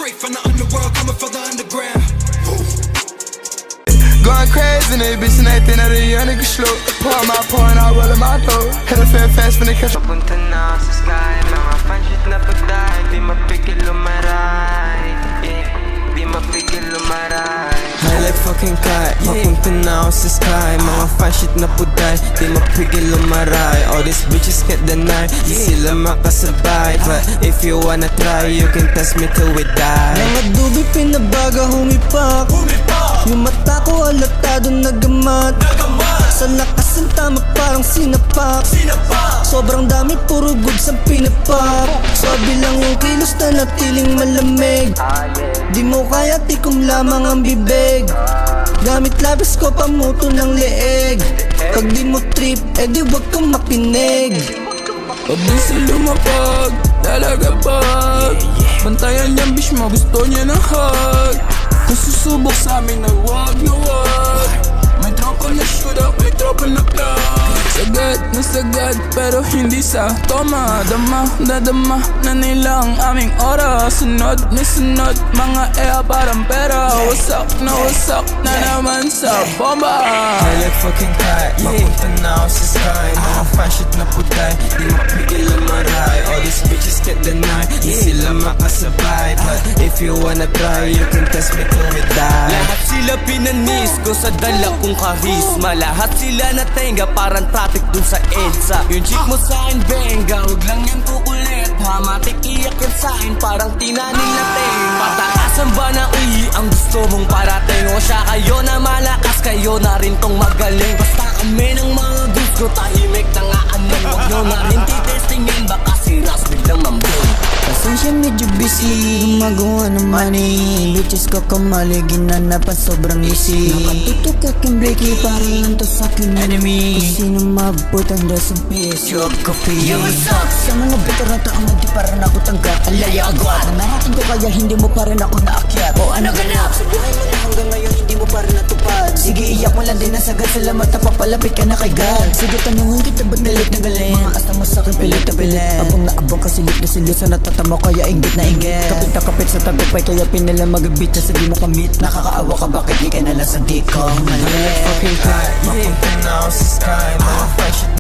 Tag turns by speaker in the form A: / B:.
A: Straight from the underworld, coming for the underground.
B: Going crazy in this bitch and everything that a young nigga slow. Pour my point, I roll in my dough. Hit a fair fast when they catch.
C: Papunta na ako sa sky, mga fanshit na pagdahil. Di mapigil lumaray, yeah. Di mapigil lumaray.
D: High like fucking kite, papunta na ako sa sky. Mga fanshit na puday, di mapigil lumaray. All these bitches can't deny, di sila makasabay. But if you wanna try, you can test me till we die.
E: Mga dubi pinabaga humipak, yung mata ko alatado nagamat. Sa lakas ng tama parang sinapak. Sobrang dami puro goods ang pinapak. Sabi lang yung kilos na natiling malamig. Di mo kaya tikom lamang ang bibig. Gamit labis ko pamuto ng leeg. Pag di mo trip, edi wag kang makinig.
F: Huwag din sa lumapag, talaga pag bantayan niyang bitch mo, gusto niya ng hug. Kung susubok sa amin na wag na wag. May tropa na shoot up, may tropa na plug. Sagad na sagad, pero hindi sa toma. Dama na dama na nila ang aming oras. Sunod na sunod, mga ea parang pera. Wasak na naman sa bomba.
D: High like fucking kite, papunta na ako sa sky. Mga fanshit na puday, di mapigil lumaray. All these bitches can't deny, di sila makasabay. But if you wanna try, you can test me till we die.
G: Lahat sila pinanis ko sa dala kong karisma. Lahat sila natenga parang traffic dun sa EDSA. Yung chick mo sa'kin benga, huwag lang yan kukulit. Hamatik iyak yan sa'kin parang tinaning natin. Pataasan ba na ang gusto mong parating? O siya kayo na malakas, kayo na rin tong magaling. Basta kami ng mga gusto, tahimik na nga anong. Huwag nyo na rin titestingin, baka si Ras biglang mambing.
E: Pasensya medyo busy, gumagawa ng money. Bitches ko kamali, ginanapan sobrang easy. Nakatutok aking breaky, parang lang to sa aking enemy. Kung sino mabot ang dasang PS, yung coffee. Yo, what's up? Sa mga better na taong hindi pa rin ako tanggap. Alaya agwat, narating ko kaya hindi mo pa rin ako naakyat. O ano ganap? Sa buhay mo na hanggang ngayon hindi mo pa rin natupad. Sige, iyak mo lang din ang sagad, salamat na papalapit ka na kay God. Sige, tanungin kita ba't nalit na galing? Mga asta mo sa'kin pilit na pilit. Abang na abang ka silip na silip sa natatama kaya inggit na inggit. Kapit na kapit sa tagumpay kaya pinala mag-beat na sa di mo kamit. Nakakaawa ka bakit di ka nalang sa di ko
D: High like fucking kite, papunta na ako sa sky. Mga fanshit